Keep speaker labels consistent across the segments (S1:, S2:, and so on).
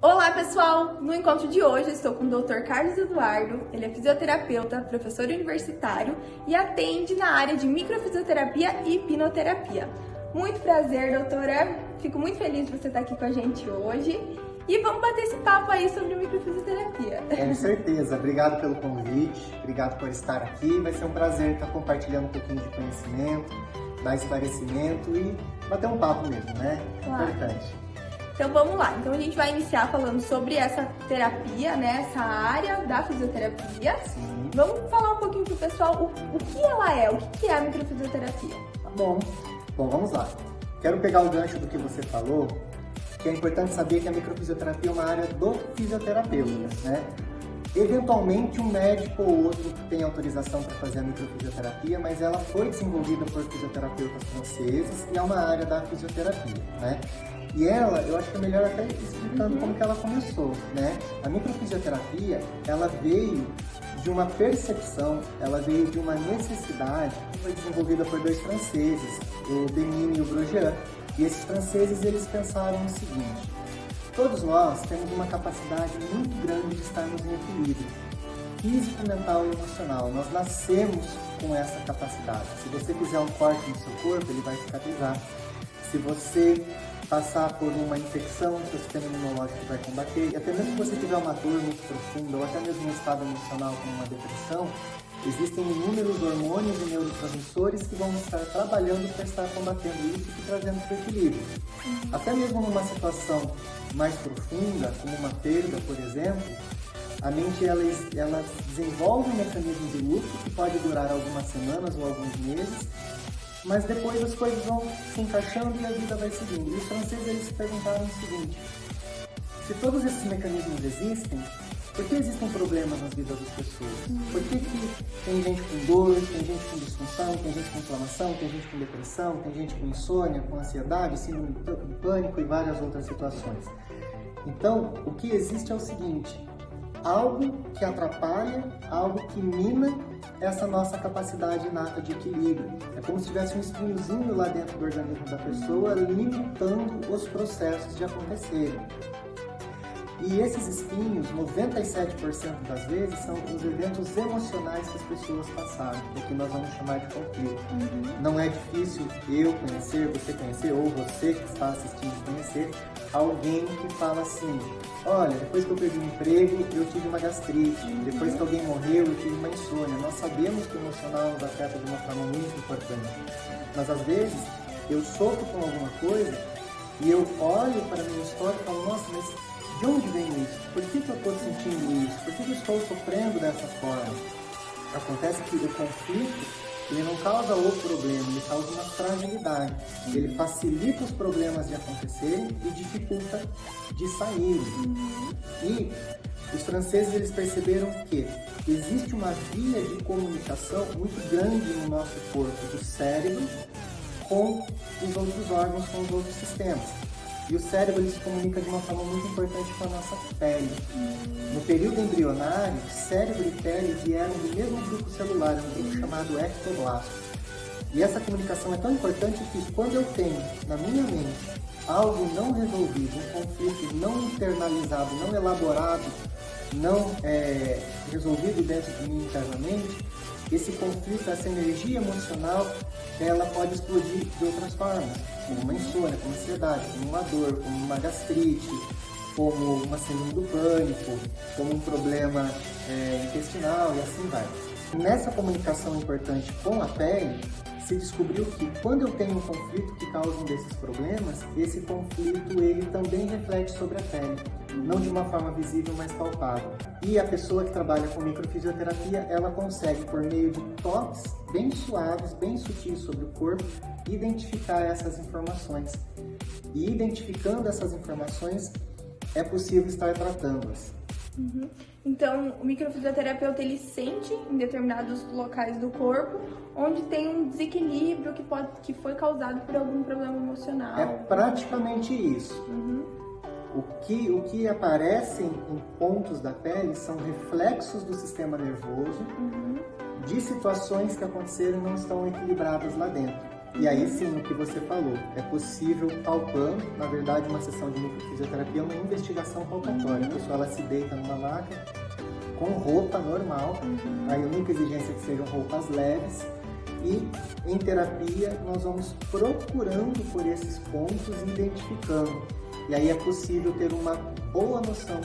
S1: Olá pessoal! No encontro de hoje estou com o Dr. Carlos Eduardo, ele é fisioterapeuta, professor universitário e atende na área de microfisioterapia e hipnoterapia. Muito prazer, doutora! Fico muito feliz de você estar aqui com a gente hoje e vamos bater esse papo aí sobre microfisioterapia.
S2: Com certeza, obrigado pelo convite, obrigado por estar aqui, vai ser um prazer estar compartilhando um pouquinho de conhecimento, dar esclarecimento e bater um papo mesmo, né?
S1: Claro.
S2: Importante.
S1: Então vamos lá, então a gente vai iniciar falando sobre essa terapia, né, essa área da fisioterapia.
S2: Sim.
S1: Vamos falar um pouquinho pro pessoal o que ela é, o que é a microfisioterapia.
S2: Tá bom. Bom, vamos lá. Quero pegar o gancho do que você falou, que é importante saber que a microfisioterapia é uma área do fisioterapeuta, né? Eventualmente um médico ou outro tem autorização para fazer a microfisioterapia, mas ela foi desenvolvida por fisioterapeutas franceses e é uma área da fisioterapia, né? E ela, eu acho que é melhor até explicando como que ela começou, né? A microfisioterapia, ela veio de uma percepção, ela veio de uma necessidade que foi desenvolvida por dois franceses, o Denis e o Grosjean. E esses franceses, eles pensaram o seguinte: todos nós temos uma capacidade muito grande de estarmos em equilíbrio físico, mental e emocional. Nós nascemos com essa capacidade. Se você fizer um corte no seu corpo, ele vai cicatrizar. Se você passar por uma infecção, o seu sistema imunológico vai combater. E até mesmo se você tiver uma dor muito profunda ou até mesmo um estado emocional como uma depressão, existem inúmeros hormônios e neurotransmissores que vão estar trabalhando para estar combatendo isso e trazendo para o equilíbrio. Até mesmo numa situação mais profunda, como uma perda, por exemplo, a mente ela desenvolve um mecanismo de luto que pode durar algumas semanas ou alguns meses, mas depois as coisas vão se encaixando e a vida vai seguindo. E os franceses, eles se perguntaram o seguinte: se todos esses mecanismos existem, por que existem problemas nas vidas das pessoas? Por que tem gente com dor, tem gente com disfunção, tem gente com inflamação, tem gente com depressão, tem gente com insônia, com ansiedade, síndrome de pânico e várias outras situações? Então, o que existe é o seguinte: algo que atrapalha, algo que mina essa nossa capacidade inata de equilíbrio. É como se tivesse um espinhozinho lá dentro do organismo da pessoa limitando os processos de acontecerem. E esses espinhos, 97% das vezes, são os eventos emocionais que as pessoas passaram, o que nós vamos chamar de conflito. Não é difícil eu conhecer, você conhecer, ou você que está assistindo conhecer alguém que fala assim: olha, depois que eu perdi o emprego, eu tive uma gastrite, depois que alguém morreu, eu tive uma insônia. Nós sabemos que o emocional nos afeta de uma forma muito importante, mas às vezes eu sofro com alguma coisa e eu olho para a minha história e falo: nossa, mas de onde vem isso? Por que eu estou sentindo isso? Por que eu estou sofrendo dessa forma? Acontece que o conflito, ele não causa o problema, ele causa uma fragilidade. Ele facilita os problemas de acontecerem e dificulta de saírem. E os franceses, eles perceberam que existe uma via de comunicação muito grande no nosso corpo, do cérebro com os outros órgãos, com os outros sistemas. E o cérebro, ele se comunica de uma forma muito importante com a nossa pele. No período embrionário, cérebro e pele vieram do mesmo grupo celular, um grupo chamado ectoblasto. E essa comunicação é tão importante que quando eu tenho na minha mente algo não resolvido, um conflito não internalizado, não elaborado, não resolvido dentro de mim internamente, esse conflito, essa energia emocional, ela pode explodir de outras formas, como uma insônia, como ansiedade, como uma dor, como uma gastrite, como uma síndrome do pânico, como um problema intestinal e assim vai. Nessa comunicação importante com a pele, se descobriu que quando eu tenho um conflito que causa um desses problemas, esse conflito ele também reflete sobre a pele, não de uma forma visível, mas palpável. E a pessoa que trabalha com microfisioterapia, ela consegue, por meio de toques bem suaves, bem sutis sobre o corpo, identificar essas informações. E identificando essas informações, é possível estar tratando-as.
S1: Então, o microfisioterapeuta, ele sente em determinados locais do corpo onde tem um desequilíbrio que foi causado por algum problema emocional.
S2: É praticamente isso. O que aparecem em pontos da pele são reflexos do sistema nervoso de situações que aconteceram e não estão equilibradas lá dentro. E aí sim, o que você falou, é possível palpando, na verdade uma sessão de microfisioterapia é uma investigação palpatória. A pessoa ela se deita numa maca com roupa normal, a única exigência é que sejam roupas leves, e em terapia nós vamos procurando por esses pontos e identificando. E aí é possível ter uma boa noção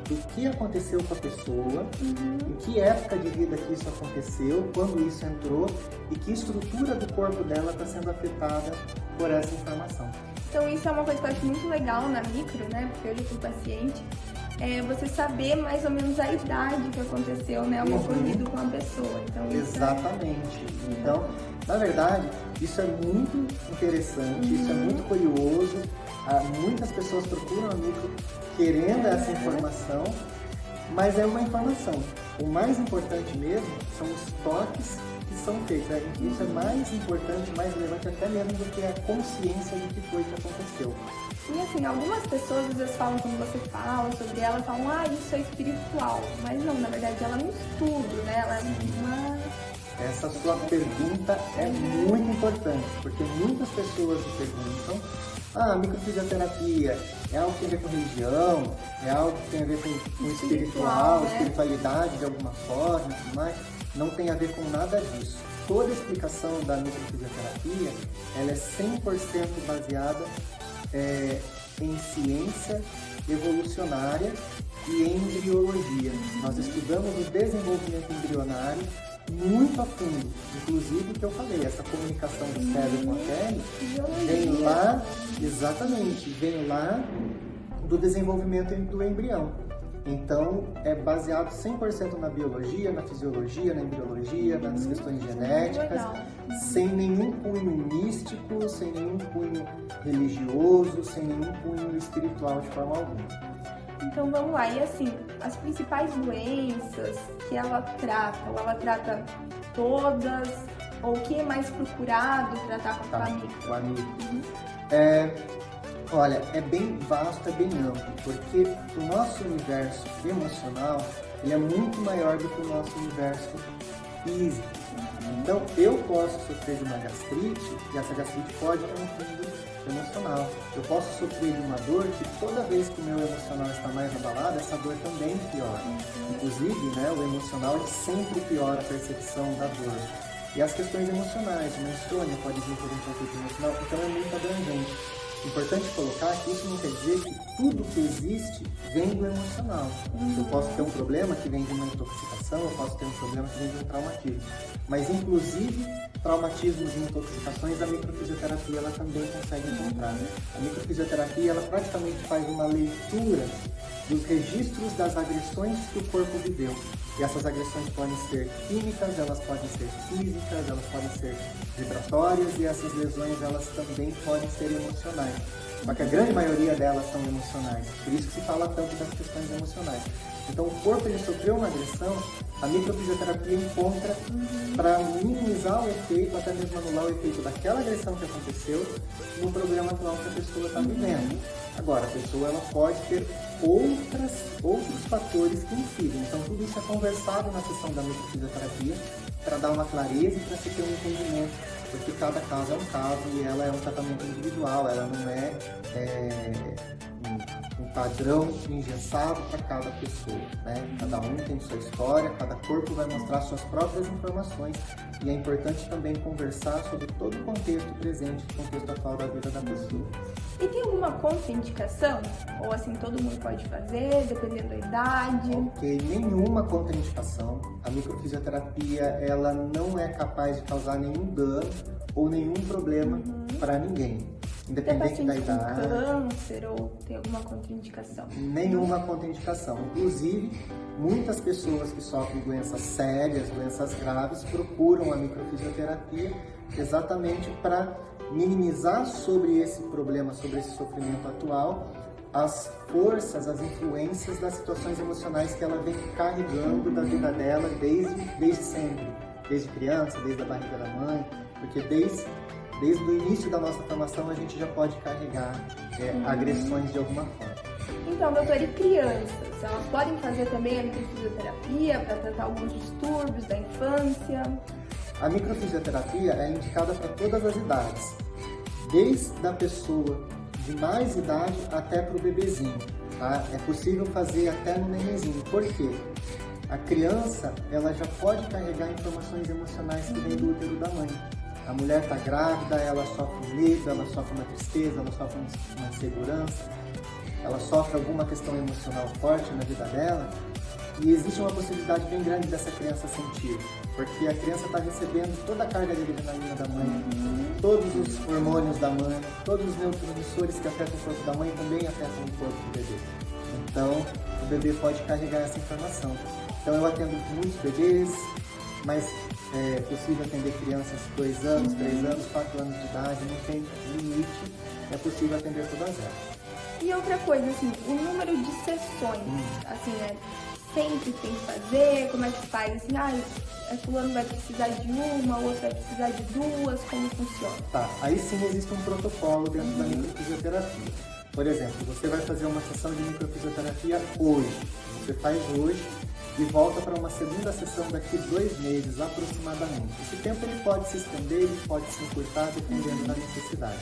S2: do que aconteceu com a pessoa, em que época de vida que isso aconteceu, quando isso entrou e que estrutura do corpo dela está sendo afetada por essa informação.
S1: Então isso é uma coisa que eu acho muito legal na micro, né? Porque eu já fui paciente. É você saber mais ou menos a idade que aconteceu, né? O ocorrido com a pessoa. Então,
S2: exatamente. Então, na verdade, isso é muito interessante, isso é muito curioso. Muitas pessoas procuram a micro querendo essa informação, mas é uma informação. O mais importante mesmo são os toques que são feitos. Isso é mais importante, mais relevante até mesmo do que a consciência do que foi que aconteceu.
S1: E assim, algumas pessoas às vezes falam, quando você fala sobre ela, falam, isso é espiritual. Mas não, na verdade ela é um estudo, né? Ela é uma...
S2: Essa sua pergunta é muito importante, porque muitas pessoas me perguntam, a microfisioterapia é algo que tem a ver com religião, é algo que tem a ver com espiritual, né? Espiritualidade de alguma forma e tudo mais. Não tem a ver com nada disso. Toda a explicação da microfisioterapia, ela é 100% baseada em ciência evolucionária e em embriologia. Nós estudamos o desenvolvimento embrionário muito a fundo, inclusive o que eu falei, essa comunicação do cérebro com a pele vem lá, exatamente, vem lá do desenvolvimento do embrião. Então, é baseado 100% na biologia, na fisiologia, na embriologia, nas questões genéticas, sem nenhum cunho místico, sem nenhum cunho religioso, sem nenhum cunho espiritual de forma alguma.
S1: Então vamos lá, e assim, as principais doenças que ela trata todas, ou o que é mais procurado tratar com a micro?
S2: Olha, é bem vasto, é bem amplo, porque o nosso universo emocional, ele é muito maior do que o nosso universo físico. Então, eu posso sofrer de uma gastrite, e essa gastrite pode ter um fundo emocional. Eu posso sofrer de uma dor que toda vez que o meu emocional está mais abalado, essa dor também piora. Inclusive, né, o emocional ele sempre piora a percepção da dor. E as questões emocionais, uma insônia pode vir por um conflito emocional, então é muito abrangente. Importante colocar que isso não quer dizer que tudo que existe vem do emocional. Eu posso ter um problema que vem de uma intoxicação, eu posso ter um problema que vem de um traumatismo. Mas, inclusive, traumatismos e intoxicações, a microfisioterapia ela também consegue encontrar. A microfisioterapia ela praticamente faz uma leitura dos registros das agressões que o corpo viveu. E essas agressões podem ser químicas, elas podem ser físicas, elas podem ser vibratórias e essas lesões elas também podem ser emocionais. Só que a grande maioria delas são emocionais, por isso que se fala tanto das questões emocionais. Então o corpo ele sofreu uma agressão, a microfisioterapia encontra para minimizar o efeito, até mesmo anular o efeito daquela agressão que aconteceu no problema atual que a pessoa está vivendo. Agora, a pessoa ela pode ter outros fatores que incidem. Então, tudo isso é conversado na sessão da microfisioterapia para dar uma clareza e para se ter um entendimento, porque cada caso é um caso e ela é um tratamento individual, ela não é um padrão engessado para cada pessoa, né? Cada um tem sua história, cada corpo vai mostrar suas próprias informações e é importante também conversar sobre todo o contexto presente, o contexto atual da vida da pessoa.
S1: E tem alguma contraindicação? Ou assim, todo mundo pode fazer, dependendo da idade?
S2: Ok, nenhuma contraindicação. A microfisioterapia, ela não é capaz de causar nenhum dano ou nenhum problema para ninguém. Independente da idade.
S1: Tem câncer ou tem alguma contraindicação?
S2: Nenhuma contraindicação. Inclusive, muitas pessoas que sofrem doenças sérias, doenças graves, procuram a microfisioterapia exatamente para minimizar sobre esse problema, sobre esse sofrimento atual, as forças, as influências das situações emocionais que ela vem carregando da vida dela desde sempre, desde criança, desde a barriga da mãe, porque desde o início da nossa formação a gente já pode carregar agressões de alguma forma.
S1: Então, doutora, e crianças? Elas podem fazer também a microfisioterapia para tratar alguns distúrbios da infância?
S2: A microfisioterapia é indicada para todas as idades, desde a pessoa de mais idade até para o bebezinho, tá? É possível fazer até no nenenzinho. Por quê? A criança, ela já pode carregar informações emocionais que vêm do útero da mãe. A mulher está grávida, ela sofre um medo, ela sofre uma tristeza, ela sofre uma insegurança, ela sofre alguma questão emocional forte na vida dela, e existe uma possibilidade bem grande dessa criança sentir, porque a criança está recebendo toda a carga de adrenalina da mãe, todos os hormônios da mãe, todos os neurotransmissores que afetam o corpo da mãe também afetam o corpo do bebê. Então, o bebê pode carregar essa informação. Então, eu atendo muitos bebês, mas é possível atender crianças de 2 anos, 3 anos, 4 anos de idade, não tem limite, é possível atender todas elas.
S1: E outra coisa, assim, o número de sessões, assim, sempre tem que fazer, como é que faz, assim, fulano vai precisar de uma, outro vai precisar de 2, como funciona?
S2: Tá, aí sim existe um protocolo dentro da microfisioterapia. Por exemplo, você vai fazer uma sessão de microfisioterapia hoje, você faz hoje e volta para uma segunda sessão daqui 2 meses aproximadamente. Esse tempo ele pode se estender, ele pode se encurtar dependendo da necessidade.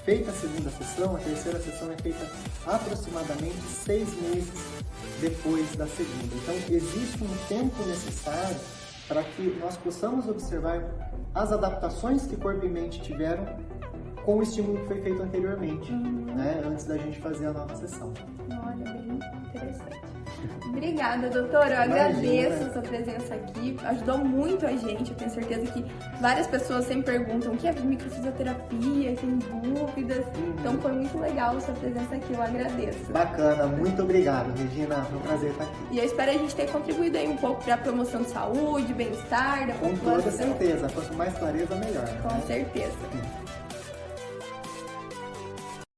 S2: Feita a segunda sessão, a terceira sessão é feita aproximadamente 6 meses depois da segunda. Então, existe um tempo necessário para que nós possamos observar as adaptações que corpo e mente tiveram com o estímulo que foi feito anteriormente, né, antes da gente fazer a nova sessão.
S1: Olha, bem interessante. Obrigada, doutora. Eu agradeço a sua presença aqui. Ajudou muito a gente. Eu tenho certeza que várias pessoas sempre perguntam o que é microfisioterapia, tem dúvidas. Então foi muito legal a sua presença aqui. Eu agradeço.
S2: Bacana. Muito obrigado, Regina. Foi um prazer estar aqui.
S1: E eu espero a gente ter contribuído aí um pouco para a promoção de saúde, bem-estar da população.
S2: Com toda certeza. Quanto mais clareza, melhor.
S1: Com certeza.